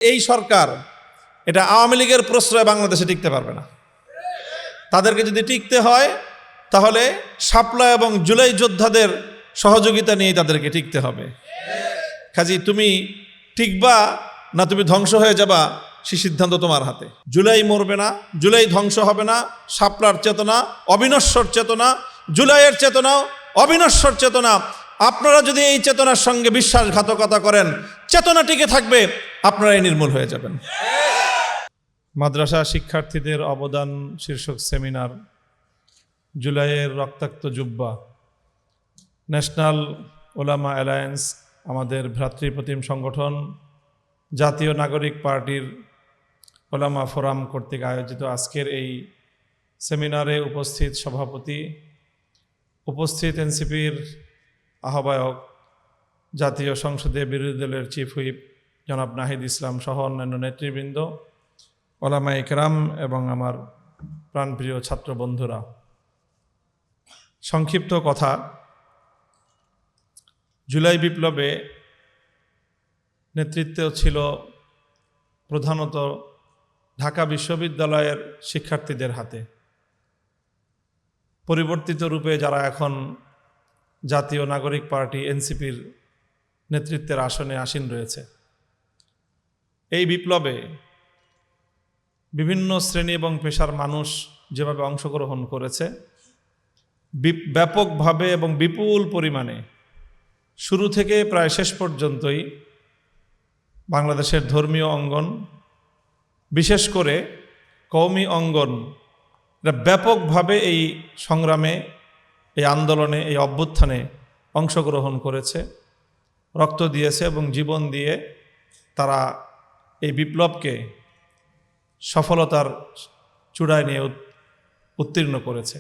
এই সরকার এটা আওয়ামী লীগের প্রশ্রয়ে বাংলাদেশে টিকতে পারবে না। তাদেরকে যদি টিকতে হয় তাহলে শাপলা এবং জুলাই যোদ্ধাদের সহযোগিতা নিয়ে তাদেরকে টিকতে হবে। কাজী তুমি টিকবা না তুমি ধ্বংস হয়ে যাবা, সে সিদ্ধান্ত তোমার হাতে। জুলাই মরবে না, জুলাই ধ্বংস হবে না। শাপলার চেতনা অবিনশ্বর চেতনা, জুলাইয়ের চেতনাও অবিনশ্বর চেতনা। আপনারা যদি এই চেতনার সঙ্গে বিশ্বাসঘাতকতা করেন, চেতনা টিকে থাকবে, আপনারাই নির্মূল হয়ে যাবেন। মাদ্রাসা শিক্ষার্থীদের অবদান শীর্ষক সেমিনার, জুলাইয়ের রক্তাক্ত জুব্বা, ন্যাশনাল ওলামা অ্যালায়েন্স, আমাদের ভ্রাতৃপ্রতিম সংগঠন, জাতীয় নাগরিক পার্টির ওলামা ফোরাম কর্তৃক আয়োজিত আজকের এই সেমিনারে উপস্থিত সভাপতি, উপস্থিত এনসিপির আহ্বায়ক, জাতীয় সংসদে বিরোধী দলের চিফ হুইপ জনাব নাহিদ ইসলাম সহ অন্যান্য নেতৃবৃন্দ, ওলামা ইকরাম এবং আমার প্রাণপ্রিয় ছাত্র বন্ধুরা, সংক্ষিপ্ত কথা, জুলাই বিপ্লবে নেতৃত্ব ছিল প্রধানত ঢাকা বিশ্ববিদ্যালয়ের শিক্ষার্থীদের হাতে। পরিবর্তিত রূপে যারা এখন জাতীয় নাগরিক পার্টি এনসিপির নেতৃত্বের আসনে আসীন রয়েছে, এই বিপ্লবে বিভিন্ন শ্রেণী এবং পেশার মানুষ যেভাবে অংশগ্রহণ করেছে, ব্যাপকভাবে এবং বিপুল পরিমাণে শুরু থেকে প্রায় শেষ পর্যন্তই বাংলাদেশের ধর্মীয় অঙ্গন, বিশেষ করে কওমি অঙ্গন, এটা ব্যাপকভাবে এই সংগ্রামে, এই আন্দোলনে, এই অভ্যুত্থানে অংশগ্রহণ করেছে, রক্ত দিয়েছে এবং জীবন দিয়ে তারা এই বিপ্লবকে সফলতার চূড়ায় নিয়ে উত্তীর্ণ করেছে।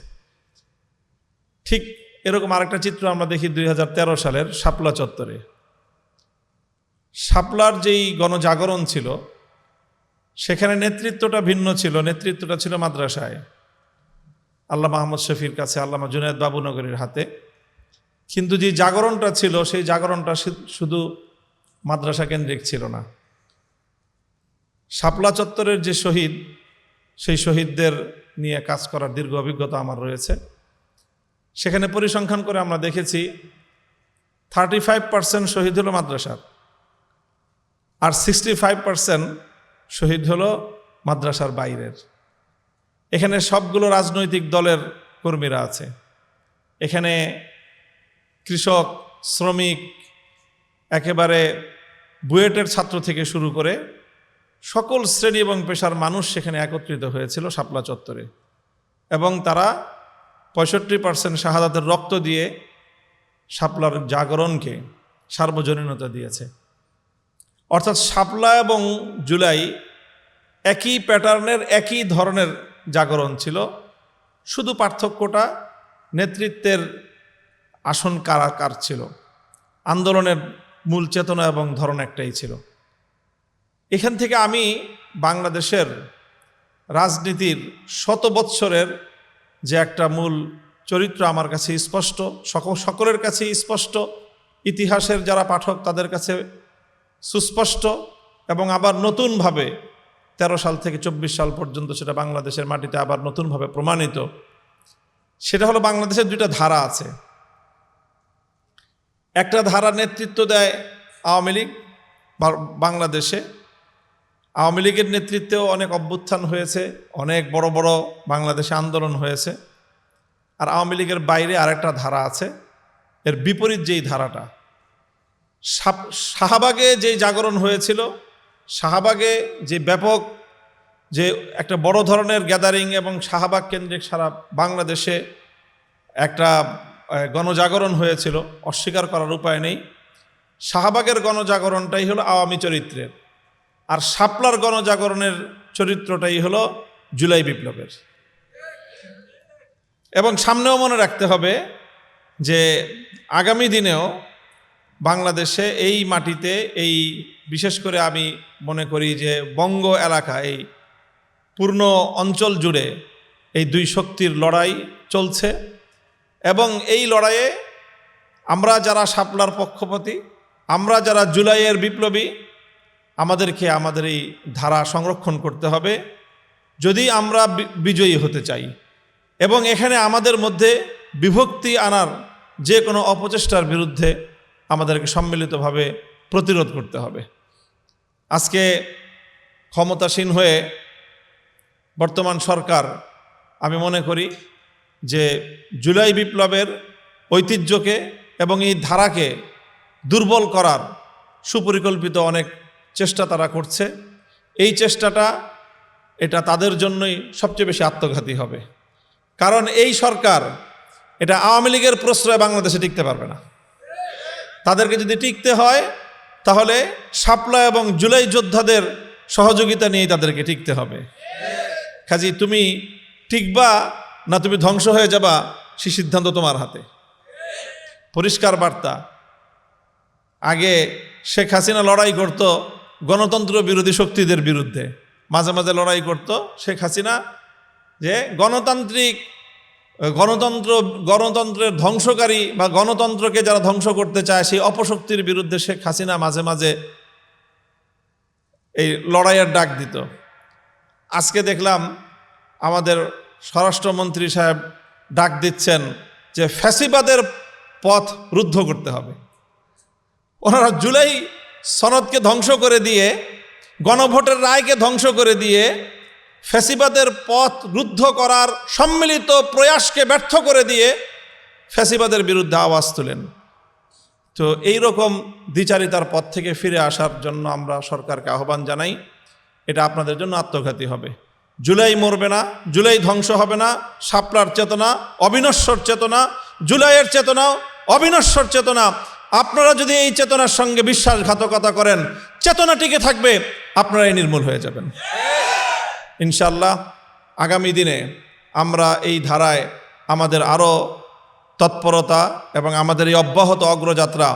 ঠিক এরকম আরেকটা চিত্র আমরা দেখি 2013 সালের শাপলা চত্বরে। শাপলার যেই গণজাগরণ ছিল, সেখানে নেতৃত্বটা ভিন্ন ছিল। নেতৃত্বটা ছিল মাদ্রাসায়, আল্লামা আহমদ শফির কাছে, আল্লামা জুনায়েদ বাবুনগরীর হাতে। কিন্তু যে জাগরণটা ছিল, সেই জাগরণটা শুধু মাদ্রাসা কেন্দ্রিক ছিল না। শাপলা চত্বরের যে শহীদ, সেই শহীদদের নিয়ে কাজ করার দীর্ঘ অভিজ্ঞতা আমার রয়েছে। সেখানে পরিসংখ্যান করে আমরা দেখেছি 35% শহীদ হলো মাদ্রাসার, আর 65% শহীদ হলো মাদ্রাসার বাইরের। এখানে সবগুলো রাজনৈতিক দলের কর্মীরা আছে। এখানে কৃষক, শ্রমিক, একেবারে বুয়েটের ছাত্র থেকে শুরু করে সকল শ্রেণী এবং পেশার মানুষ সেখানে একত্রিত হয়েছিল শাপলা চত্বরে, এবং তারা 65% শাহাদাতের রক্ত দিয়ে শাপলার জাগরণকে সার্বজনীনতা দিয়েছে। অর্থাৎ শাপলা এবং জুলাই একই প্যাটার্নের, একই ধরনের জাগরণ ছিল, শুধু পার্থক্যটা নেতৃত্বের আসন কার ছিল। আন্দোলনের মূল চেতনা এবং ধরন একটাই ছিল। এখান থেকে আমি বাংলাদেশের রাজনীতির 100 বৎসরের যে একটা মূল চরিত্র আমার কাছে স্পষ্ট, সকলের কাছে স্পষ্ট, ইতিহাসের যারা পাঠক তাদের কাছে সুস্পষ্ট, এবং আবার নতুনভাবে 13 সাল থেকে 24 সাল পর্যন্ত সেটা বাংলাদেশের মাটিতে আবার নতুনভাবে প্রমাণিত। সেটা হলো বাংলাদেশের দুইটা ধারা আছে। একটা ধারা নেতৃত্ব দেয় আওয়ামী লীগ। বাংলাদেশে আওয়ামী লীগের নেতৃত্বেও অনেক অভ্যুত্থান হয়েছে, অনেক বড় বড় বাংলাদেশে আন্দোলন হয়েছে। আর আওয়ামী লীগের বাইরে আরেকটা ধারা আছে, এর বিপরীত যেই ধারাটা। শাহবাগে যেই জাগরণ হয়েছিল, শাহবাগে যে ব্যাপক, যে একটা বড় ধরনের গ্যাদারিং এবং শাহবাগ কেন্দ্রিক সারা বাংলাদেশে একটা গণজাগরণ হয়েছিল, অস্বীকার করার উপায় নেই। শাহবাগের গণজাগরণটাই হলো আওয়ামী চরিত্রের, আর শাপলার গণজাগরণের চরিত্রটাই হলো জুলাই বিপ্লবের। এবং সামনেও মনে রাখতে হবে যে আগামী দিনেও বাংলাদেশে এই মাটিতে, এই বিশেষ করে আমি মনে করি যে বঙ্গ এলাকা, এই পূর্ণ অঞ্চল জুড়ে এই দুই শক্তির লড়াই চলছে। এবং এই লড়াইয়ে আমরা যারা শাপলার পক্ষপাতী, আমরা যারা জুলাইয়ের বিপ্লবী, আমাদেরকে আমাদের এই ধারা সংরক্ষণ করতে হবে যদি আমরা বিজয়ী হতে চাই, এবং এখানে আমাদের মধ্যে বিভক্তি আনার যে কোনো অপচেষ্টার বিরুদ্ধে আমাদেরকে সম্মিলিতভাবে প্রতিরোধ করতে হবে। আজকে ক্ষমতাসীন হয়ে বর্তমান সরকার, আমি মনে করি যে জুলাই বিপ্লবের ঐতিহ্যকে এবং এই ধারাকে দুর্বল করার সুপরিকল্পিত অনেক চেষ্টা তারা করছে। এই চেষ্টাটা এটা তাদের জন্যই সবচেয়ে বেশি আত্মঘাতী হবে, কারণ এই সরকার এটা আওয়ামী লীগের প্রশ্রয়ে বাংলাদেশে টিকতে পারবে না। তাদেরকে যদি টিকতে হয় তাহলে শাপলা এবং জুলাই যোদ্ধাদের সহযোগিতা নিয়েই তাদেরকে টিকতে হবে। কাজী তুমি টিকবা না তুমি ধ্বংস হয়ে যাবা, সেই সিদ্ধান্ত তোমার হাতে। পরিষ্কার বার্তা। আগে শেখ হাসিনা লড়াই করত গণতন্ত্র বিরোধী শক্তিদের বিরুদ্ধে, মাঝে মাঝে লড়াই করত শেখ হাসিনা যে গণতন্ত্রের ধ্বংসকারী বা গণতন্ত্রকে যারা ধ্বংস করতে চায় সেই অপশক্তির বিরুদ্ধে শেখ হাসিনা মাঝে মাঝে এই লড়াইয়ের ডাক দিত। আজকে দেখলাম আমাদের স্বরাষ্ট্রমন্ত্রী সাহেব ডাক দিচ্ছেন যে ফ্যাসিবাদের পথ রুদ্ধ করতে হবে। ওনারা জুলাই সনদকে ধ্বংস করে দিয়ে, গণভোটের রায়কে ধ্বংস করে দিয়ে ফ্যাসিবাদের পথ রুদ্ধ করার সম্মিলিত প্রয়াসকে ব্যর্থ করে দিয়ে ফ্যাসিবাদের বিরুদ্ধে আওয়াজ তোলেন। তো এই রকম দ্বিচারিতার পথ থেকে ফিরে আসার জন্য আমরা সরকারকে আহ্বান জানাই। এটা আপনাদের জন্য আত্মঘাতী হবে। জুলাই মরবে না, জুলাই ধ্বংস হবে না। শাপলার চেতনা অবিনশ্বর চেতনা, জুলাইয়ের চেতনা অবিনশ্বর চেতনা। আপনারা যদি এই চেতনার সঙ্গে বিশ্বাসঘাতকতা করেন, চেতনা টিকে থাকবে, আপনারাই নির্মূল হয়ে যাবেন ইনশাআল্লাহ। আগামী দিনে আমরা এই ধারায় আমাদের আরও তৎপরতা এবং আমাদের এই অব্যাহত অগ্রযাত্রা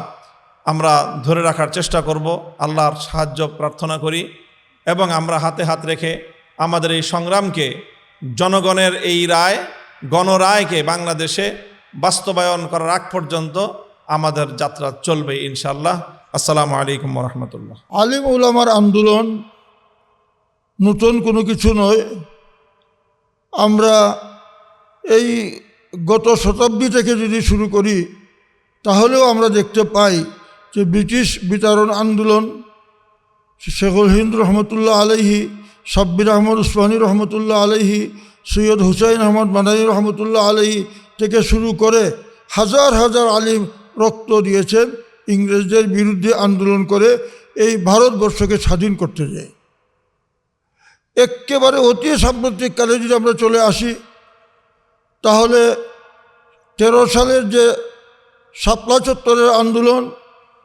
আমরা ধরে রাখার চেষ্টা করব। আল্লাহর সাহায্য প্রার্থনা করি এবং আমরা হাতে হাত রেখে আমাদের এই সংগ্রামকে, জনগণের এই রায়, গণরায়কে বাংলাদেশে বাস্তবায়ন করার আগ পর্যন্ত আমাদের যাত্রা চলবে ইনশাআল্লাহ। আসসালামু আলাইকুম ওয়া রাহমাতুল্লাহ। আলিম উলামার আন্দোলন নতুন কোনো কিছু নয়। আমরা এই গত শতাব্দী থেকে যদি শুরু করি তাহলেও আমরা দেখতে পাই যে ব্রিটিশ বিতাড়ন আন্দোলন, শেখুল হিন্দ রহমতুল্লাহ আলাইহি, সাব্বির আহমদ উসমানী রহমতুল্লাহ আলাইহি, সৈয়দ হুসাইন আহমদ মাদানী রহমতুল্লাহ আলাইহি থেকে শুরু করে হাজার হাজার আলিম রক্ত দিয়েছেন ইংরেজদের বিরুদ্ধে আন্দোলন করে এই ভারতবর্ষকে স্বাধীন করতে যায়। একেবারে অতি সাম্প্রতিককালে যদি আমরা চলে আসি তাহলে 13 সালের যে শাপলা চত্বরের আন্দোলন,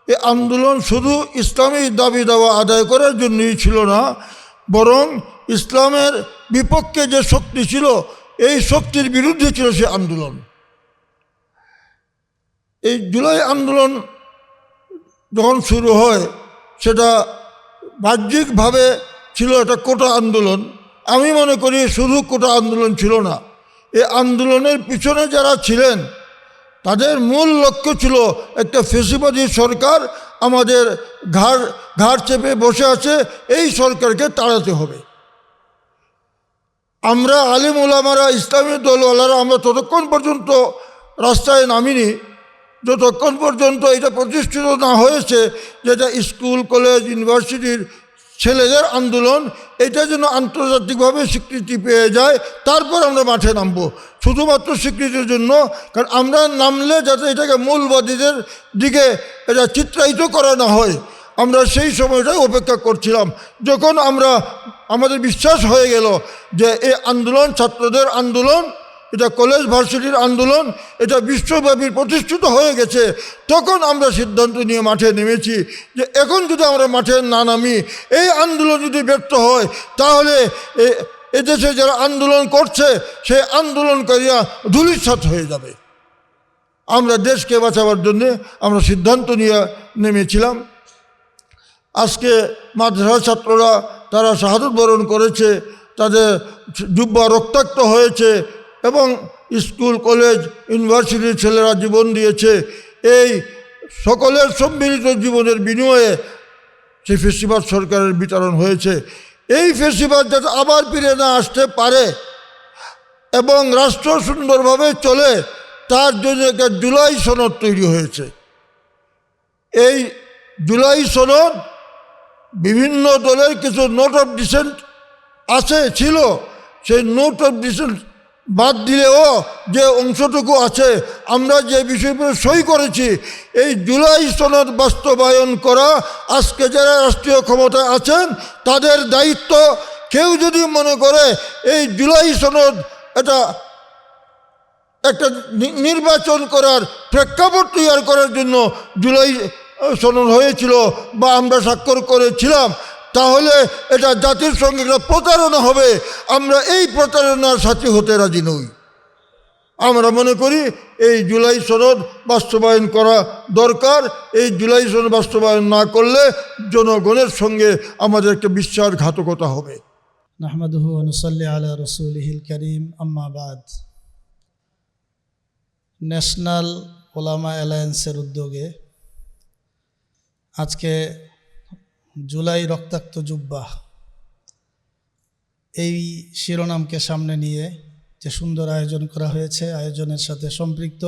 এই আন্দোলন শুধু ইসলামী দাবি দাওয়া আদায় করার জন্যই ছিল না, বরং ইসলামের বিপক্ষে যে শক্তি ছিল এই শক্তির বিরুদ্ধে ছিল সে আন্দোলন। এই জুলাই আন্দোলন যখন শুরু হয় সেটা বাহ্যিকভাবে ছিল একটা কোটা আন্দোলন। আমি মনে করি শুধু কোটা আন্দোলন ছিল না, এই আন্দোলনের পিছনে যারা ছিলেন তাদের মূল লক্ষ্য ছিল একটা ফ্যাসিবাদী সরকার আমাদের ঘাড় চেপে বসে আছে, এই সরকারকে তাড়াতে হবে। আমরা আলিম ওলামারা, ইসলামী দলওয়ালারা আমরা ততক্ষণ পর্যন্ত রাস্তায় নামিনি যতক্ষণ পর্যন্ত এটা প্রতিষ্ঠিত না হয়েছে যেটা স্কুল, কলেজ, ইউনিভার্সিটির ছেলেদের আন্দোলন, এটা যেন আন্তর্জাতিকভাবে স্বীকৃতি পেয়ে যায়, তারপর আমরা মাঠে নামবো শুধুমাত্র স্বীকৃতির জন্য। কারণ আমরা নামলে যাতে এটাকে মূলবাদীদের দিকে এটা চিত্রায়িত করা না হয়, আমরা সেই সময়টাই অপেক্ষা করছিলাম। যখন আমাদের বিশ্বাস হয়ে গেল যে এই আন্দোলন ছাত্রদের আন্দোলন, এটা কলেজ ভার্সিটির আন্দোলন, এটা বিশ্বব্যাপী প্রতিষ্ঠিত হয়ে গেছে, তখন আমরা সিদ্ধান্ত নিয়ে মাঠে নেমেছি যে এখন যদি আমরা মাঠে না নামি, এই আন্দোলন যদি ব্যর্থ হয় তাহলে এদেশে যারা আন্দোলন করছে সেই আন্দোলনকারীরা ধূলিসাৎ হয়ে যাবে। আমরা দেশকে বাঁচাবার জন্য আমরা সিদ্ধান্ত নিয়ে নেমেছিলাম। আজকে মাদ্রাসা ছাত্ররা তারা শাহাদত বরণ করেছে, তাদের জুব্বা রক্তাক্ত হয়েছে এবং স্কুল, কলেজ, ইউনিভার্সিটির ছেলেরা জীবন দিয়েছে। এই সকলের সম্মিলিত জীবনের বিনিময়ে সেই ফেসিবাদ সরকারের বিতরণ হয়েছে। এই ফেসিবাদ যাতে আবার ফিরে না আসতে পারে এবং রাষ্ট্র সুন্দরভাবে চলে, তার জন্য একটা জুলাই সনদ তৈরি হয়েছে। এই জুলাই সনদ বিভিন্ন দলের কিছু নোট অফ ডিসেন্ট ছিল, সেই নোট অফ ডিসেন্ট বাদ দিলেও যে অংশটুকু আছে, আমরা যে বিষয়গুলো সই করেছি, এই জুলাই সনদ বাস্তবায়ন করা আজকে যারা রাষ্ট্রীয় ক্ষমতায় আছেন তাদের দায়িত্ব। কেউ যদি মনে করে এই জুলাই সনদ একটা নির্বাচন করার প্রেক্ষাপট তৈরি করার জন্য জুলাই সনদ হয়েছিল বা আমরা স্বাক্ষর করেছিলাম, তাহলে এটা জাতির সঙ্গে একটা প্রতারণা হবে। আমরা এই প্রতারণার সাথে হতে রাজি নই। আমরা মনে করি এই জুলাই সনদ বাস্তবায়ন করা দরকার। এই জুলাই সনদ বাস্তবায়ন না করলে জনগণের সঙ্গে আমাদের একটা বিশ্বাসঘাতকতা হবে। নাহমাদুহু ওয়া নুসাল্লি আলা রাসূলিহিল কারীম, আম্মা বাদ। ন্যাশনাল ওলামা অ্যালায়েন্সের উদ্যোগে আজকে জুলাই রক্তাক্ত জুব্বা এই শিরোনামকে সামনে নিয়ে যে সুন্দর আয়োজন করা হয়েছে, আয়োজনের সাথে সম্পৃক্ত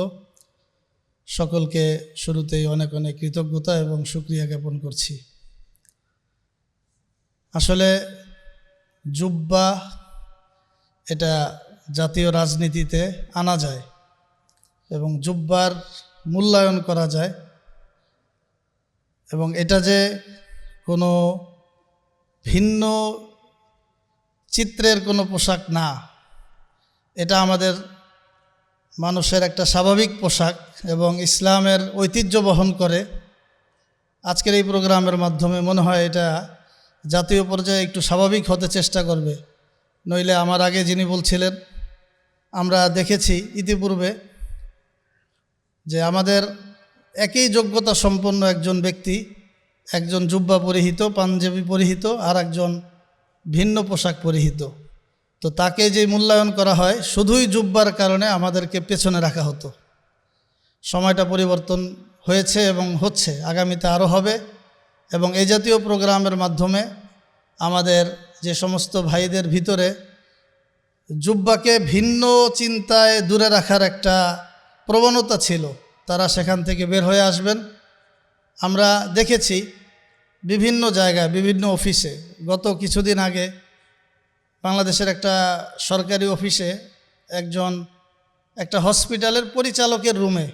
সকলকে শুরুতেই অনেক অনেক কৃতজ্ঞতা এবং শুকরিয়া জ্ঞাপন করছি। আসলে জুব্বা এটা জাতীয় রাজনীতিতে আনা যায় এবং জুব্বার মূল্যায়ন করা যায়, এবং এটা যে কোনো ভিন্ন চিত্রের কোনো পোশাক না, এটা আমাদের মানুষের একটা স্বাভাবিক পোশাক এবং ইসলামের ঐতিহ্য বহন করে। আজকের এই প্রোগ্রামের মাধ্যমে মনে হয় এটা জাতীয় পর্যায়ে একটু স্বাভাবিক হতে চেষ্টা করবে। নইলে আমার আগে যিনি বলছিলেন, আমরা দেখেছি ইতিপূর্বে যে আমাদের একই যোগ্যতা সম্পন্ন একজন ব্যক্তি, একজন জুব্বা পরিহিত, পাঞ্জাবি পরিহিত, আর একজন ভিন্ন পোশাক পরিহিত, তো তাকে যে মূল্যায়ন করা হয় শুধুই জুব্বার কারণে আমাদেরকে পেছনে রাখা হতো। সময়টা পরিবর্তন হয়েছে এবং হচ্ছে, আগামীতে আরও হবে। এবং এই জাতীয় প্রোগ্রামের মাধ্যমে আমাদের যে সমস্ত ভাইদের ভিতরে জুব্বাকে ভিন্ন চিন্তায় দূরে রাখার একটা প্রবণতা ছিল, তারা সেখান থেকে বের হয়ে আসবেন। আমরা দেখেছি বিভিন্ন জায়গায়, বিভিন্ন অফিসে, গত কিছুদিন আগে বাংলাদেশের একটা সরকারি অফিসে একটা হসপিটালের পরিচালকের রুমে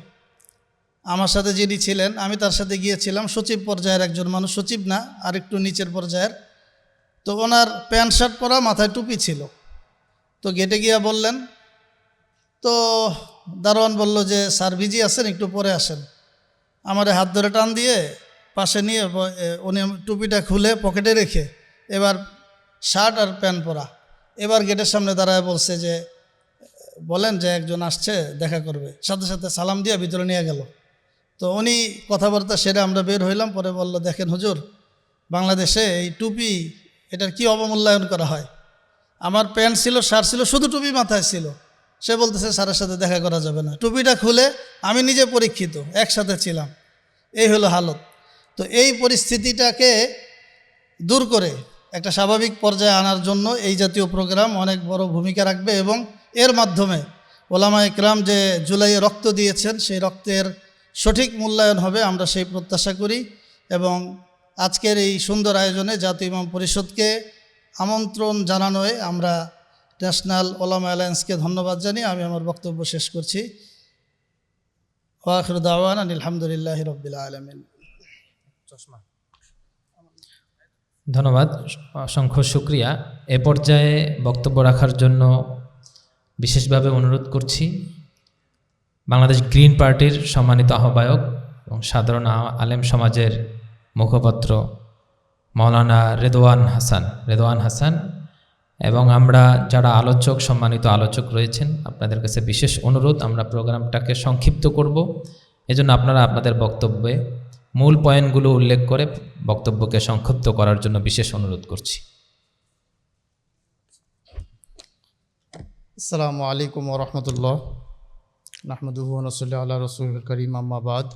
আমার সাথে যিনি ছিলেন, আমি তার সাথে গিয়েছিলাম। সচিব পর্যায়ের একজন মানুষ, সচিব না, আর একটু নিচের পর্যায়ের। তো ওনার প্যান্ট শার্ট পরা, মাথায় টুপি ছিল। তো গেটে গিয়া বললেন, তো দারোয়ান বলল যে স্যার বিজি আছেন, একটু পরে আসেন। আমারে হাত ধরে টান দিয়ে পাশে নিয়ে উনি টুপিটা খুলে পকেটে রেখে এবার শার্ট আর প্যান্ট পরা, এবার গেটের সামনে দাঁড়ায় বলছে যে বলেন যে একজন আসছে দেখা করবে। সাথে সাথে সালাম দিয়ে ভিতরে নিয়ে গেল। তো উনি কথাবার্তা সেরে আমরা বের হইলাম। পরে বলল, দেখেন হুজুর, বাংলাদেশে এই টুপি এটার কি অবমূল্যায়ন করা হয়। আমার প্যান্ট ছিল, শার্ট ছিল, শুধু টুপি মাথায় ছিল। সে বলতেছে স্যারের সাথে দেখা করা যাবে না। টুপিটা খুলে আমি নিজে পরীক্ষিত, একসাথে ছিলাম। এই হলো হালত। তো এই পরিস্থিতিটাকে দূর করে একটা স্বাভাবিক পর্যায়ে আনার জন্য এই জাতীয় প্রোগ্রাম অনেক বড় ভূমিকা রাখবে এবং এর মাধ্যমে ওলামা ইকরাম যে জুলাইয়ে রক্ত দিয়েছেন সেই রক্তের সঠিক মূল্যায়ন হবে, আমরা সেই প্রত্যাশা করি। এবং আজকের এই সুন্দর আয়োজনে জাতীয় ইমাম পরিষদকে আমন্ত্রণ জানানোয় আমরা ন্যাশনাল ওলামা অ্যালায়েন্সকে ধন্যবাদ জানিয়ে আমি আমার বক্তব্য শেষ করছি। ওয়া আখিরু দাওয়ানা আলহামদুলিল্লাহি রাব্বিল আলামিন। ধন্যবাদ, অসংখ্য শুকরিয়া। এ পর্যায়ে বক্তব্য রাখার জন্য বিশেষভাবে অনুরোধ করছি বাংলাদেশ গ্রিন পার্টির সম্মানিত আহ্বায়ক এবং সাধারণ আলেম সমাজের মুখপাত্র মাওলানা রেদওয়ান হাসান এবং আমরা যারা আলোচক, সম্মানিত আলোচক রয়েছেন, আপনাদের কাছে বিশেষ অনুরোধ, আমরা প্রোগ্রামটাকে সংক্ষিপ্ত করব। এজন্য আপনারা আপনাদের বক্তব্যে মূল পয়েন্টগুলো উল্লেখ করে বক্তব্যকে সংক্ষিপ্ত করার জন্য বিশেষ অনুরোধ করছি। আসসালামু আলাইকুম ওয়া রাহমাতুল্লাহ। নাহমাদুহু ওয়া নুসাল্লি আলা রাসূলিল কারীম, আম্মা বাদ।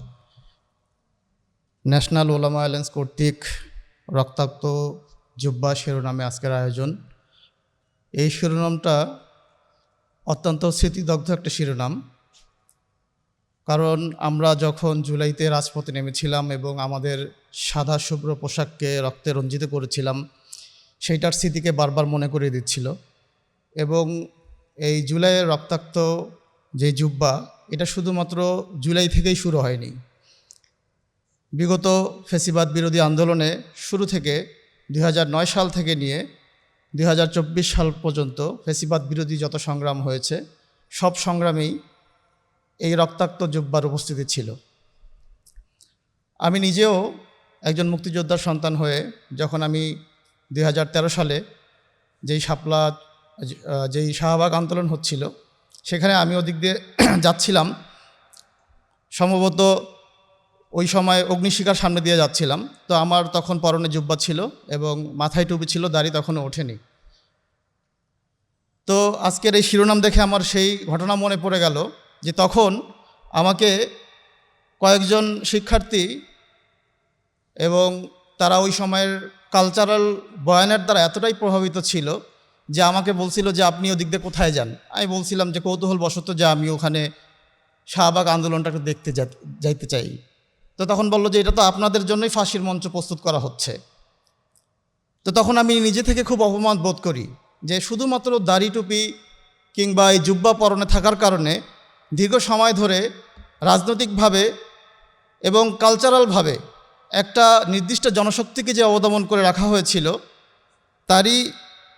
ন্যাশনাল ওলামা অ্যালায়েন্স কর্তৃক রক্তাক্ত জুব্বা শিরোনামে আজকের আয়োজন। এই শিরোনামটা অত্যন্ত স্মৃতিদগ্ধ একটা শিরোনাম, কারণ আমরা যখন জুলাইতে রাজপথে নেমেছিলাম এবং আমাদের সাদা শুভ্র পোশাককে রক্তে রঞ্জিত করেছিলাম, সেইটার স্মৃতিকে বারবার মনে করিয়ে দিচ্ছিল। এবং এই জুলাইয়ের রক্তাক্ত যে জুব্বা, এটা শুধুমাত্র জুলাই থেকেই শুরু হয়নি। বিগত ফ্যাসিবাদ বিরোধী আন্দোলনে শুরু থেকে 2009 সাল থেকে নিয়ে 2024 সাল পর্যন্ত ফ্যাসিবাদ বিরোধী যত সংগ্রাম হয়েছে, সব সংগ্রামেই এই রক্তাক্ত জুব্বার উপস্থিতি ছিল। আমি নিজেও একজন মুক্তিযোদ্ধার সন্তান হয়ে যখন আমি 2013 সালে যেই শাহবাগ আন্দোলন হচ্ছিল, সেখানে আমি ওদিক দিয়ে যাচ্ছিলাম, সম্ভবত ওই সময় অগ্নিশিখার সামনে দিয়ে যাচ্ছিলাম। তো আমার তখন পরনে জুব্বা ছিল এবং মাথায় টুপি ছিল, দাড়ি তখনও ওঠেনি। তো আজকের এই শিরোনাম দেখে আমার সেই ঘটনা মনে পড়ে গেল যে তখন আমাকে কয়েকজন শিক্ষার্থী এবং তারা ওই সময়ের কালচারাল বয়ানের দ্বারা এতটাই প্রভাবিত ছিল যে আমাকে বলছিল যে আপনি ওদিক দিয়ে কোথায় যান। আমি বলছিলাম যে কৌতূহলবশত যে আমি ওখানে শাহবাগ আন্দোলনটাকে দেখতে যাইতে চাই। তো তখন বলল যে এটা তো আপনাদের জন্যই ফাঁসির মঞ্চ প্রস্তুত করা হচ্ছে। তো তখন আমি নিজে থেকে খুব অপমান বোধ করি যে শুধুমাত্র দাড়ি টুপি কিংবা এই জুব্বা পরনে থাকার কারণে দীর্ঘ সময় ধরে রাজনৈতিকভাবে এবং কালচারালভাবে একটা নির্দিষ্ট জনশক্তিকে যে অবদমন করে রাখা হয়েছিল, তারই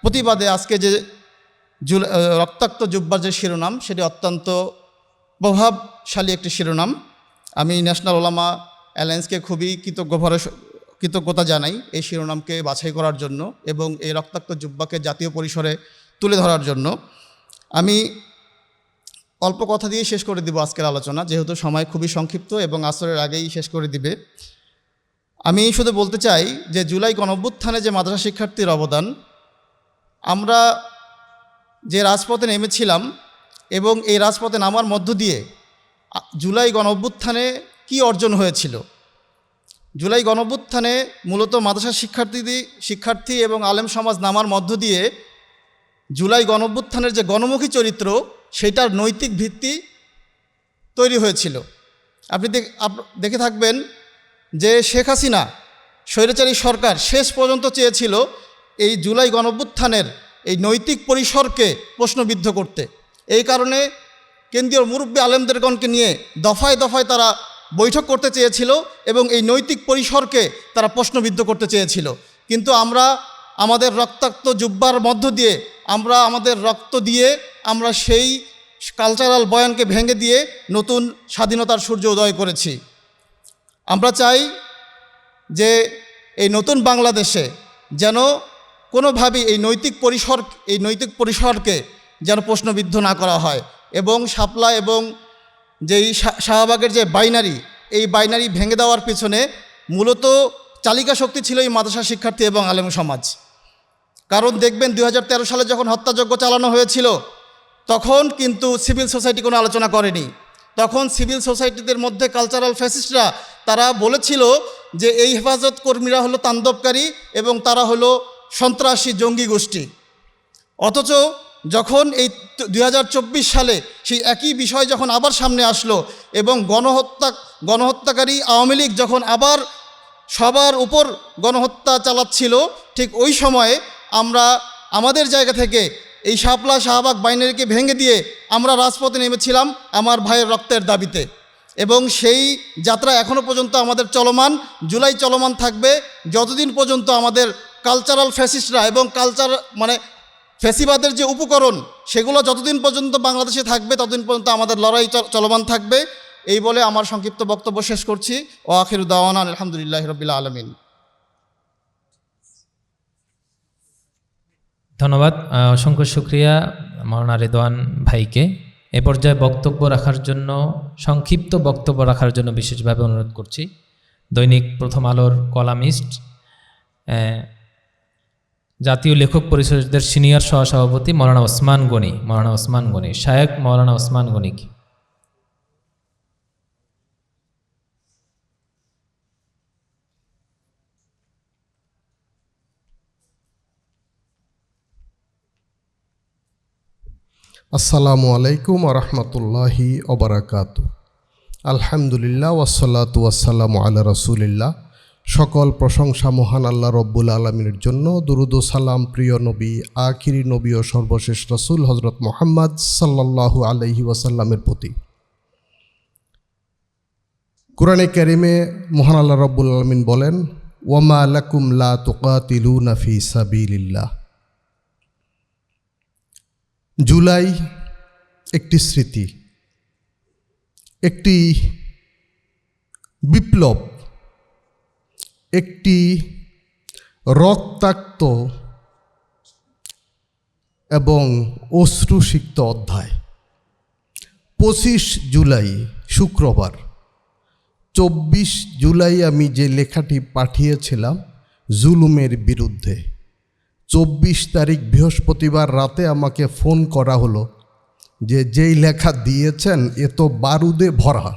প্রতিবাদে আজকে যে রক্তাক্ত জুব্বার যে শিরোনাম, সেটি অত্যন্ত প্রভাবশালী একটি শিরোনাম। আমি ন্যাশনাল ওলামা অ্যালায়েন্সকে খুবই কৃতজ্ঞতা জানাই এই শিরোনামকে বাছাই করার জন্য এবং এই রক্তাক্ত জুব্বাকে জাতীয় পরিসরে তুলে ধরার জন্য। আমি অল্প কথা দিয়ে শেষ করে দিব আজকের আলোচনা, যেহেতু সময় খুবই সংক্ষিপ্ত এবং আসরের আগেই শেষ করে দিবে। আমি শুধু বলতে চাই যে জুলাই গণঅভ্যুত্থানে যে মাদ্রাসা শিক্ষার্থীর অবদান, আমরা যে রাজপথে নেমেছিলাম এবং এই রাজপথে নামার মধ্য দিয়ে জুলাই গণঅভ্যুত্থানে কী অর্জন হয়েছিল। জুলাই গণঅভ্যুত্থানে মূলত মাদ্রাসা শিক্ষার্থী এবং আলেম সমাজ নামার মধ্য দিয়ে জুলাই গণঅভ্যুত্থানের যে গণমুখী চরিত্র, সেটার নৈতিক ভিত্তি তৈরি হয়েছিল। আপনি দেখে থাকবেন যে শেখ হাসিনা স্বৈরাচারী সরকার শেষ পর্যন্ত চেয়েছিল এই জুলাই গণঅভ্যুত্থানের এই নৈতিক পরিসরকে প্রশ্নবিদ্ধ করতে। এই কারণে কেন্দ্রীয় মুরব্বী আলেমদেরগণকে নিয়ে দফায় দফায় তারা বৈঠক করতে চেয়েছিল এবং এই নৈতিক পরিসরকে তারা প্রশ্নবিদ্ধ করতে চেয়েছিল। কিন্তু আমরা আমাদের রক্তাক্ত জুব্বার মধ্য দিয়ে, আমরা আমাদের রক্ত দিয়ে আমরা সেই কালচারাল বয়ানকে ভেঙে দিয়ে নতুন স্বাধীনতার সূর্য উদয় করেছি। আমরা চাই যে এই নতুন বাংলাদেশে যেন কোনোভাবেই এই নৈতিক পরিসরকে যেন প্রশ্নবিদ্ধ না করা হয় এবং শাপলা এবং যেই শাহবাগের যে বাইনারি, এই বাইনারি ভেঙে দেওয়ার পিছনে মূলত চালিকা শক্তি ছিল এই মাদ্রাসা শিক্ষার্থী এবং আলেম সমাজ। কারণ দেখবেন 2013 সালে যখন হত্যাযজ্ঞ চালানো হয়েছিল, তখন কিন্তু সিভিল সোসাইটি কোনো আলোচনা করেনি। তখন সিভিল সোসাইটিদের মধ্যে কালচারাল ফ্যাসিস্টরা তারা বলেছিল যে এই হেফাজত কর্মীরা হলো তাণ্ডবকারী এবং তারা হলো সন্ত্রাসী জঙ্গি গোষ্ঠী। অথচ যখন এই 2024 সালে সেই একই বিষয় যখন আবার সামনে আসলো এবং গণহত্যাকারী আওয়ামী লীগ যখন আবার সবার উপর গণহত্যা চালাচ্ছিল, ঠিক ওই সময়ে আমরা আমাদের জায়গা থেকে এই শাপলা শাহবাগ বাইনারিকে ভেঙে দিয়ে আমরা রাজপথে নেমেছিলাম আমার ভাইয়ের রক্তের দাবিতে। এবং সেই যাত্রা এখনও পর্যন্ত আমাদের চলমান, জুলাই চলমান থাকবে যতদিন পর্যন্ত আমাদের কালচারাল ফ্যাসিস্টরা এবং ফ্যাসিবাদের যে উপকরণ, সেগুলো যতদিন পর্যন্ত বাংলাদেশে থাকবে ততদিন পর্যন্ত আমাদের লড়াই চলমান থাকবে। এই বলে আমার সংক্ষিপ্ত বক্তব্য শেষ করছি। ও আখিরু দাওয়ানা আলহামদুলিল্লাহি রাব্বিল আলামিন। ধন্যবাদ, অসংখ্য শুকরিয়া মাওলানা রেদওয়ান ভাইকে। এ পর্যায়ে বক্তব্য রাখার জন্য, সংক্ষিপ্ত বক্তব্য রাখার জন্য বিশেষভাবে অনুরোধ করছি দৈনিক প্রথম আলোর কলামিস্ট, জাতীয় লেখক পরিষদের সিনিয়র সহসভাপতি মৌলানা ওসমান গনি, শায়েখ মৌলানা ওসমান গনিকে। আসসালামু আলাইকুম রহমতুল্লাহি ওবারাকাতু। আলহামদুলিল্লাহ ওয়াসসালাতু ওয়াসসালামু আলা রাসূলিল্লাহ। সকল প্রশংসা মহান আল্লাহ রব্বুল আলমিনের জন্য। দুরুদ ও সালাম প্রিয় নবী, আখিরি নবী ও সর্বশেষ রাসূল হজরত মুহাম্মদ সাল্লাল্লাহু আলাইহি ওয়াসাল্লামের প্রতি। কুরআনে কারিমে মহান আল্লাহ রব্বুল আলমিন বলেন, ওয়ামা লাকুম লা তুকাতিলুনা ফি সাবিলিল্লাহ। জুলাই একটি স্মৃতি, একটি বিপ্লব, একটি রক্তাক্ত এবং অশ্রুসিক্ত অধ্যায়। 25 জুলাই শুক্রবার, 24 জুলাই আমি যে লেখাটি পাঠিয়েছিলাম জুলুমের বিরুদ্ধে, 24 তারিখ বৃহস্পতিবার রাতে আমাকে ফোন করা হলো যে যেই লেখা দিয়েছেন এ তো বারুদে ভরা।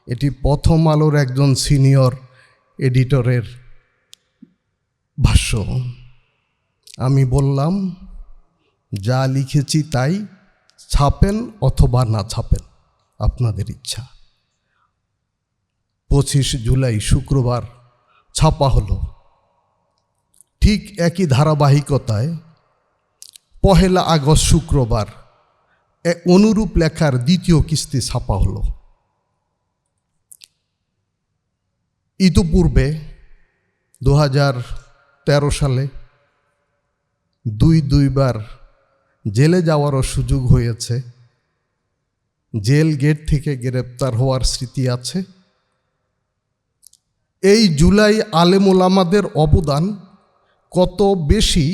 এটি প্রথম আলোর একজন সিনিয়র এডিটরের ভাষ্য। আমি বললাম, যা লিখেছি তাই, ছাপেন অথবা না ছাপেন, আপনাদের ইচ্ছা। 25 জুলাই শুক্রবার ছাপা হলো। ঠিক একই ধারাবাহিকতায় 1 আগস্ট শুক্রবার অনুরূপ লেখার দ্বিতীয় কিস্তি ছাপা হলো। ইতিপূর্বে 2013 সালে দুইবার জেলে যাওয়ারও সুযোগ হয়েছে। জেল গেট থেকে গ্রেপ্তার হওয়ার স্মৃতি আছে। এই জুলাই আলেম ওলামাদের অবদান কত বেশি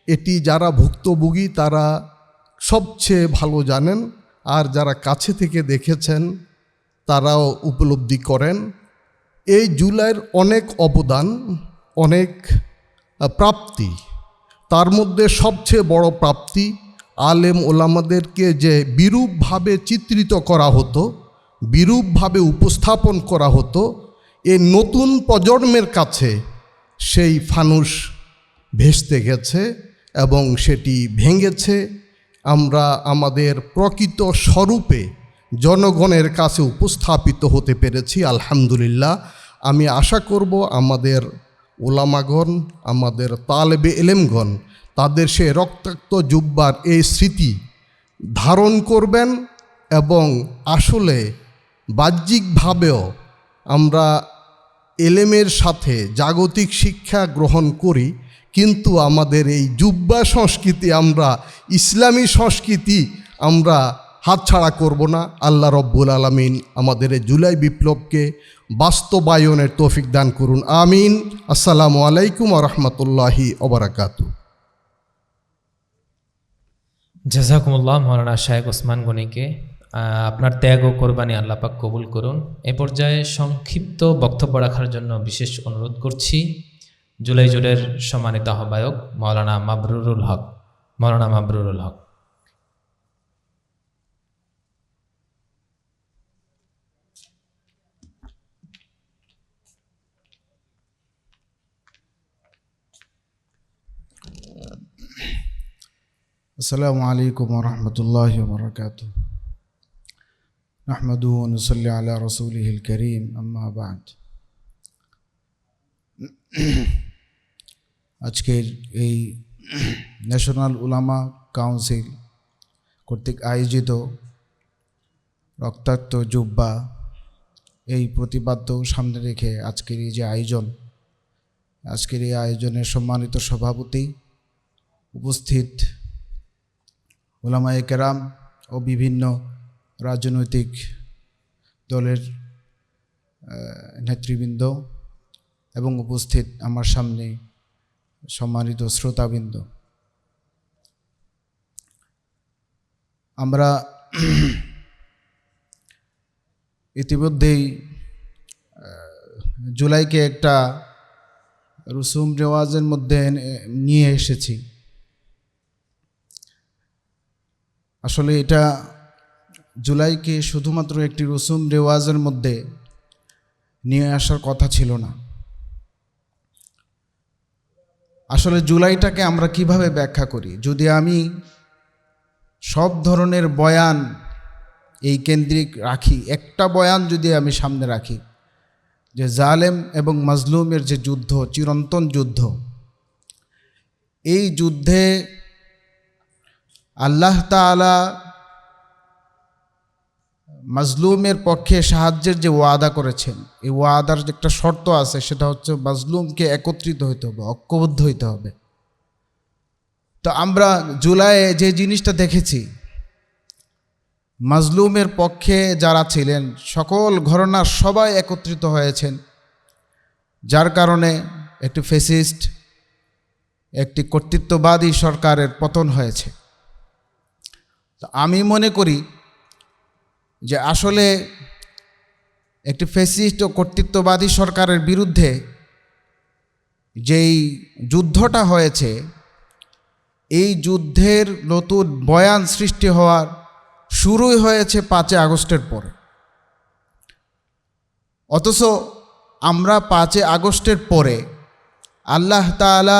এটি যারা ভুক্তভোগী তারা সবচেয়ে ভালো জানেন, আর যারা কাছে থেকে দেখেছেন তারাও উপলব্ধি করেন। এই জুলাইয়ের অনেক অবদান, অনেক প্রাপ্তি। তার মধ্যে সবচেয়ে বড় প্রাপ্তি আলেম ওলামাদেরকে যে বিরূপভাবে চিত্রিত করা হতো, বিরূপভাবে উপস্থাপন করা হতো, এই নতুন প্রজন্মের কাছে সেই ফানুস ভেস্তে গেছে এবং সেটি ভেঙেছে। আমরা আমাদের প্রকৃত স্বরূপে জনগণের কাছে উপস্থাপিত হতে পেরেছি, আলহামদুলিল্লাহ। আমি আশা করব আমাদের ওলামাগণ, আমাদের তালেবে এলেমগণ তাদের সে রক্তাক্ত জুব্বার এই স্মৃতি ধারণ করবেন এবং আসলে বাহ্যিকভাবেও আমরা এলেমের সাথে জাগতিক শিক্ষা গ্রহণ করি, কিন্তু আমাদের এই জুব্বা সংস্কৃতি, আমরা ইসলামী সংস্কৃতি আমরা হাতছাড়া করব না। আল্লাহ রব্বুল আলামিন আমাদের এই জুলাই বিপ্লবকে বাস্তবায়নের তৌফিক দান করুন, আমিন। আসসালামু আলাইকুম ওয়া রাহমাতুল্লাহি ওয়া বারাকাতুহু। জাযাকুমুল্লাহ মাওলানা শায়েখ ওসমান গনিকে। আপনার ত্যাগ ও কোরবানি আল্লাহ পাক কবুল করুন। এ পর্যায়ে সংক্ষিপ্ত বক্তব্য রাখার জন্য বিশেষ অনুরোধ করছি জুলাই জোটের সম্মানিত আহ্বায়ক মাওলানা মাবরুরুল হক। মাওলানা মাবরুরুল হক। আসসালামু আলাইকুম ওয়া রাহমাতুল্লাহি ওয়া বারাকাতুহু। নাহমাদুহু ওয়া নুসাল্লি আলা রাসূলিহিল কারীম, আম্মা বা'দ। আজকের এই ন্যাশনাল উলামা কাউন্সিল কর্তৃক আয়োজিত রক্তাক্ত জুব্বা, এই প্রতিবাদ্য সামনে রেখে আজকের এই যে আয়োজন, আজকের এই আয়োজনের সম্মানিত সভাপতি, উপস্থিত উলামায়ে কেরাম ও বিভিন্ন রাজনৈতিক দলের নেতৃবৃন্দ এবং উপস্থিত আমার সামনে সম্মানিত শ্রোতাবৃন্দ, আমরা ইতিমধ্যেই জুলাইকে একটা রুসুম রেওয়াজের মধ্যে নিয়ে এসেছি। আসলে এটা জুলাইকে শুধুমাত্র একটি রসুম রেওয়াজের মধ্যে নিয়ে আসার কথা ছিল না। আসলে জুলাইটাকে আমরা কিভাবে ব্যাখ্যা করি, যদি আমি সব ধরনের বয়ান এই কেন্দ্রিক রাখি। একটা বয়ান যদি আমি সামনে রাখি, যে জালেম এবং মাজলুমের যে যুদ্ধ, চিরন্তন যুদ্ধ, এই যুদ্ধে আল্লাহ তাআলা মাজলুমের পক্ষে সাহায্যের যে ওয়াদা করেছেন, এই ওয়াদার যে একটা শর্ত আছে, সেটা হচ্ছে মাজলুমকে একত্রিত হইতে হবে, ঐক্যবদ্ধ হইতে হবে। তো আমরা জুলাইয়ে যে জিনিসটা দেখেছি, মাজলুমের পক্ষে যারা ছিলেন সকল ঘরানার সবাই একত্রিত হয়েছেন, যার কারণে একটি ফ্যাসিস্ট, একটি কর্তৃত্ববাদী সরকারের পতন হয়েছে। তো আমি মনে করি যে আসলে একটি ফ্যাসিস্ট ও কর্তৃত্ববাদী সরকারের বিরুদ্ধে যেই যুদ্ধটা হয়েছে, এই যুদ্ধের নতুন বয়ান সৃষ্টি হওয়ার শুরুই হয়েছে 5 আগস্টের পরে। অথচ আমরা 5 আগস্টের পরে আল্লাহ তাআলা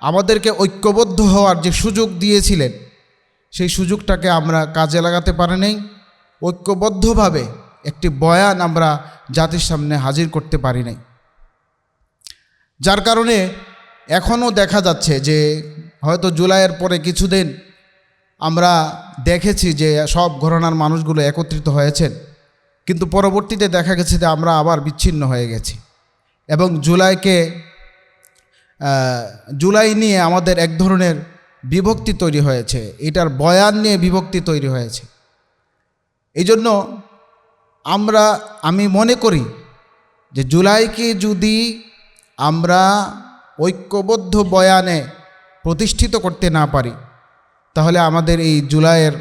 আমাদেরকে ঐক্যবদ্ধ হওয়ার যে সুযোগ দিয়েছিলেন, সেই সুযোগটাকে আমরা কাজে লাগাতে পারি নাই। ঐক্যবদ্ধভাবে একটি বয়ান আমরা জাতির সামনে হাজির করতে পারি নাই, যার কারণে এখনও দেখা যাচ্ছে যে হয়তো জুলাইয়ের পরে কিছুদিন আমরা দেখেছি যে সব ঘরানার মানুষগুলো একত্রিত হয়েছেন, কিন্তু পরবর্তীতে দেখা গেছে যে আমরা আবার বিচ্ছিন্ন হয়ে গেছি এবং জুলাই নিয়ে আমাদের এক ধরনের বিভক্তি তৈরি হয়েছে, এটার বয়ান নিয়ে বিভক্তি তৈরি হয়েছে। এই জন্য আমি মনে করি যে জুলাইকে যদি আমরা ঐক্যবদ্ধ বয়ানে প্রতিষ্ঠিত করতে না পারি, তাহলে আমাদের এই জুলাইয়ের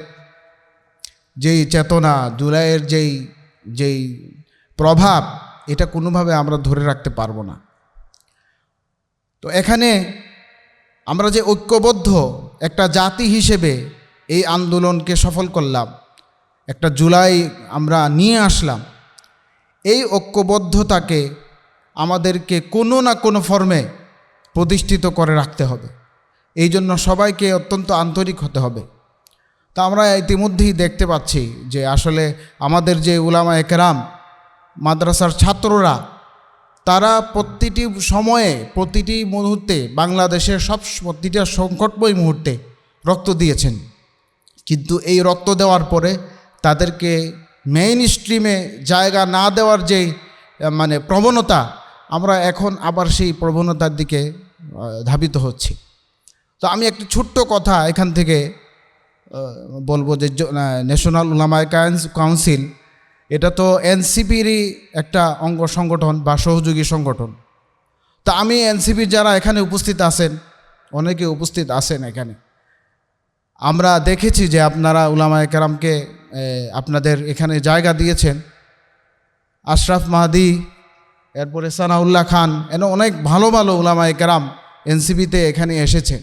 যেই চেতনা, জুলাইয়ের যেই প্রভাব, এটা কোনোভাবে আমরা ধরে রাখতে পারবো না। তো এখানে আমরা যে ঐক্যবদ্ধ একটা জাতি হিসেবে এই আন্দোলনকে সফল করলাম, একটা জুলাই আমরা নিয়ে আসলাম, এই ঐক্যবদ্ধতাকে আমাদেরকে কোনো না কোনো ফর্মে প্রতিষ্ঠিত করে রাখতে হবে। এই জন্য সবাইকে অত্যন্ত আন্তরিক হতে হবে। তা আমরা ইতিমধ্যেই দেখতে পাচ্ছি যে আসলে আমাদের যে উলামায়ে কেরাম, মাদ্রাসার ছাত্ররা, তারা প্রতিটি সময়ে, প্রতিটি মুহূর্তে, বাংলাদেশের প্রতিটা সংকটময় মুহূর্তে রক্ত দিয়েছেন। কিন্তু এই রক্ত দেওয়ার পরে তাদেরকে মেইন স্ট্রিমে জায়গা না দেওয়ার যেই প্রবণতা, আমরা এখন আবার সেই প্রবণতার দিকে ধাবিত হচ্ছি। তো আমি একটি ছোট্ট কথা এখান থেকে বলবো যে ন্যাশনাল উলামায়ে কাউন্সিল, এটা তো এনসিপিরই একটা অঙ্গ সংগঠন বা সহযোগী সংগঠন। তা আমি এনসিপির যারা এখানে উপস্থিত আছেন, অনেকে উপস্থিত আছেন এখানে, আমরা দেখেছি যে আপনারা উলামায়ে কেরামকে আপনাদের এখানে জায়গা দিয়েছেন। আশরাফ মাহাদি, এরপরে সানাউল্লাহ খান, অনেক ভালো ভালো উলামায়ে কেরাম এনসিপিতে এখানে এসেছেন।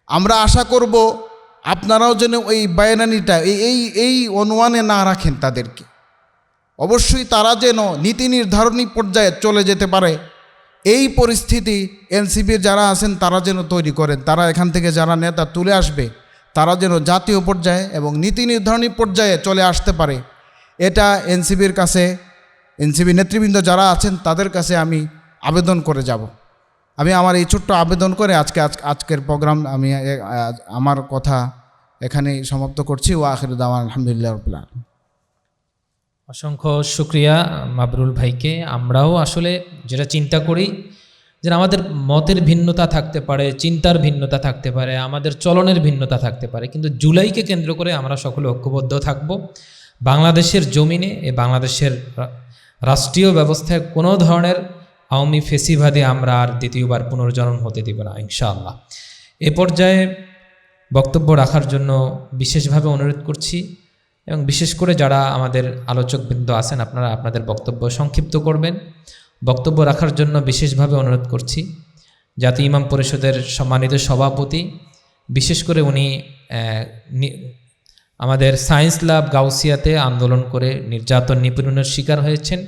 আমরা আশা করব আপনারাও যেন ওই বায়ানানিটা এই অনুমানে না রাখেন তাদেরকে। অবশ্যই তারা যেন নীতি নির্ধারণী পর্যায়ে চলে যেতে পারে, এই পরিস্থিতি এনসিপির যারা আছেন তারা যেন তৈরি করেন। তারা এখান থেকে যারা নেতা তুলে আসবে, তারা যেন জাতীয় পর্যায়ে এবং নীতি নির্ধারণী পর্যায়ে চলে আসতে পারে, এটা এনসিপির কাছে, এনসিপি নেতৃবৃন্দ যারা আছেন তাদের কাছে আমি আবেদন করে যাব। আমি আমার এই ছোট্ট আবেদন করে আজকের প্রোগ্রাম আমি আমার কথা এখানেই সমাপ্ত করছি। ওয়া আখিরু দাওয়ানা আলহামদুলিল্লাহি রাব্বিল আলামিন। অসংখ্য শুক্রিয়া মাবরুল ভাইকে। আমরাও আসলে যেটা চিন্তা করি যে আমাদের মতের ভিন্নতা থাকতে পারে, চিন্তার ভিন্নতা থাকতে পারে, আমাদের চলনের ভিন্নতা থাকতে পারে, কিন্তু জুলাইকে কেন্দ্র করে আমরা সকলে ঐক্যবদ্ধ থাকব। বাংলাদেশের জমিনে, বাংলাদেশের রাষ্ট্রীয় ব্যবস্থায় কোনো ধরনের আওয়ামী ফেসিবাদী আমরা আর দ্বিতীয়বার পুনর্জন্ম হতে দিব না ইনশাআল্লাহ। এ পর্যায়ে বক্তব্য রাখার জন্য বিশেষভাবে অনুরোধ করছি, এবং বিশেষ করে যারা আমাদের আলোচকবৃন্দ আছেন, আপনারা আপনাদের বক্তব্য সংক্ষিপ্ত করবেন। বক্তব্য রাখার জন্য বিশেষভাবে অনুরোধ করছি জাতীয় ইমাম পরিষদের সম্মানিত সভাপতি, বিশেষ করে উনি আমাদের সায়েন্স ল্যাব গাউসিয়াতে আন্দোলন করে নির্যাতন নিপীড়নের শিকার হয়েছেন।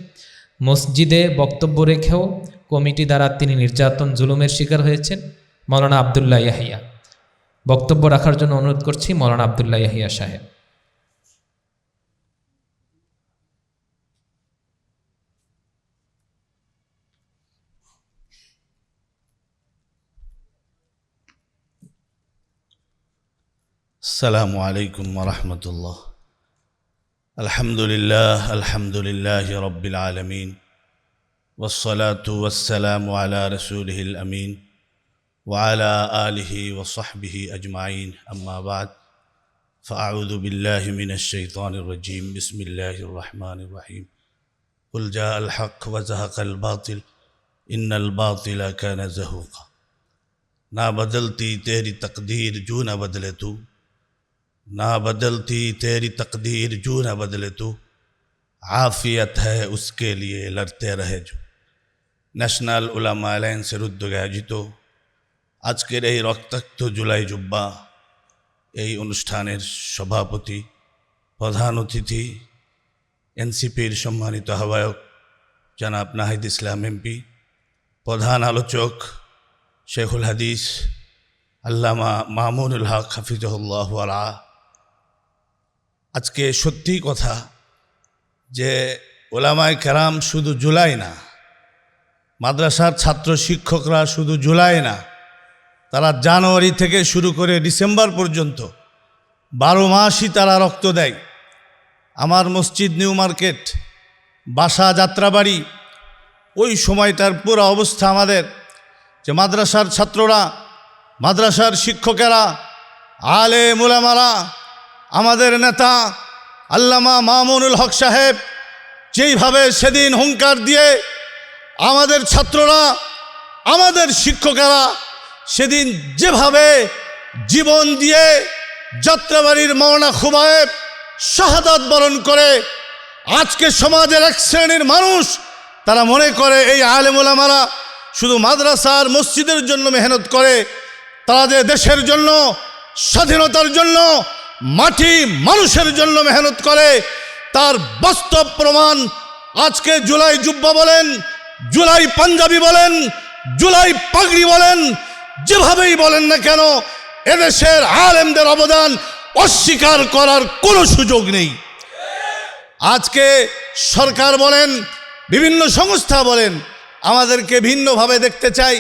মসজিদে বক্তব্য রেখেও কমিটি দ্বারা তিনি নির্যাতন জুলুমের শিকার হয়েছেন। মাওলানা আবদুল্লাহ ইয়াহিয়া বক্তব্য রাখার জন্য অনুরোধ করছি মৌলানা আবদুল্লাহ ইয়াহিয়া সাহেব। السلام عليكم ورحمة الله. الحمد لله رب العالمين، والصلاة والسلام على رسوله الأمين وعلى آله وصحبه أجمعين، أما بعد، فأعوذ بالله من الشيطان الرجيم، بسم الله الرحمن الرحيم. قل جاء الحق وزهق الباطل إن الباطل كان زهوقا. ना बदलती तेरी तकदीर जू ना बदले तू, ना बदलती तेरी तकदीर जू ना बदले तू, आफियत है उसके लिए लड़ते रहे जो। ন্যাশনাল উলামা অ্যালায়েন্সের উদ্যোগে আয়োজিত আজকের এই রক্তাক্ত জুলাই জুব্বা এই অনুষ্ঠানের সভাপতি, প্রধান অতিথি, এনসিপির সম্মানিত আহ্বায়ক জনাব নাহিদ ইসলাম এমপি, প্রধান আলোচক শেখুল হাদিস আল্লামা মামুনুল হক হাফিজহুল্লাহ ওয়ারা। আজকে সত্যি কথা যে ওলামায়ে কেরাম শুধু জুলাই না, মাদ্রাসার ছাত্র শিক্ষকরা শুধু জুলাই না, তারা জানুয়ারি থেকে শুরু করে ডিসেম্বর পর্যন্ত 12 মাসই তারা রক্ত দেয়। আমার মসজিদ নিউ মার্কেট, বাসা, যাত্রাবাড়ি, ওই সময়টার পুরো অবস্থা আমাদের যে মাদ্রাসার ছাত্ররা, মাদ্রাসার শিক্ষকেরা, আলেম উলামারা, আমাদের নেতা আল্লামা মামুনুল হক সাহেব যেইভাবে সেদিন হুঙ্কার দিয়ে আমাদের ছাত্ররা, আমাদের শিক্ষকেরা সেদিন যেভাবে জীবন দিয়ে যাত্রাবাড়ির মাওলানা খুবায়েব শাহাদাত বরণ করে, আজকে সমাজের এক শ্রেণীর মানুষ তারা মনে করে এই আলেম উলামারা শুধু মাদ্রাসার মসজিদের জন্য মেহনত করে, তারা যে দেশের জন্য, স্বাধীনতার জন্য, মাটি মানুষের জন্য মেহনত করে তার বাস্তব প্রমাণ আজকে জুলাই জুব্বা বলেন, জুলাই পাঞ্জাবি বলেন, জুলাই পাগড়ি বলেন, যেভাবেই বলেন না কেন, এদেশের আলেমদের অবদান অস্বীকার করার কোনো সুযোগ নেই। আজকে সরকার বলেন, বিভিন্ন সংস্থা বলেন আমাদেরকে ভিন্নভাবে দেখতে চাই।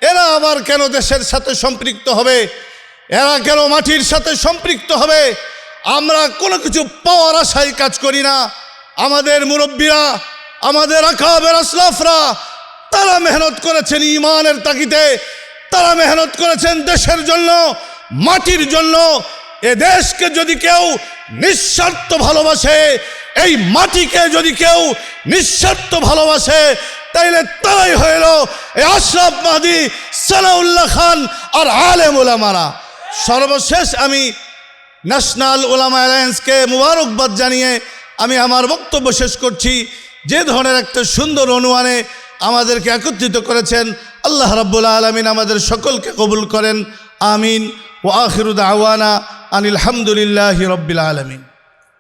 এরা আবার কেন দেশের সাথে সম্পৃক্ত হবে? এরা কেন মাটির সাথে সম্পৃক্ত হবে? আমরা কোনো কিছু পাওয়ার আশায় কাজ করি না। আমাদের মুরব্বীরা, আমাদের আকাবের আসলাফরা তারা মেহনত করেছেন ঈমানের তাগিদে, তারা মেহনত করেছেন দেশের জন্য, মাটির জন্য। এ দেশকে যদি কেউ নিঃস্বার্থ ভালোবাসে, এই মাটিকে যদি কেউ নিঃস্বার্থ ভালোবাসে, তাইলে তারাই হইল এই আশরাফ মাহদী, সানাউল্লাহ খান আর আলেম উলামারা। সর্বশেষ আমি ন্যাশনাল উলামা অ্যালায়েন্সকে মুবারকবাদ জানিয়ে আমি আমার বক্তব্য শেষ করছি। যে ধরনের একটা সুন্দর অনুমানে আমাদেরকে একত্রিত করেছেন, আল্লাহ রাব্বুল আলামিন আমাদের সকলকে কবুল করেন। আমিন। ওয়া আখিরু দাওয়ানা আনিল হামদুলিল্লাহি রাব্বিল আলামিন।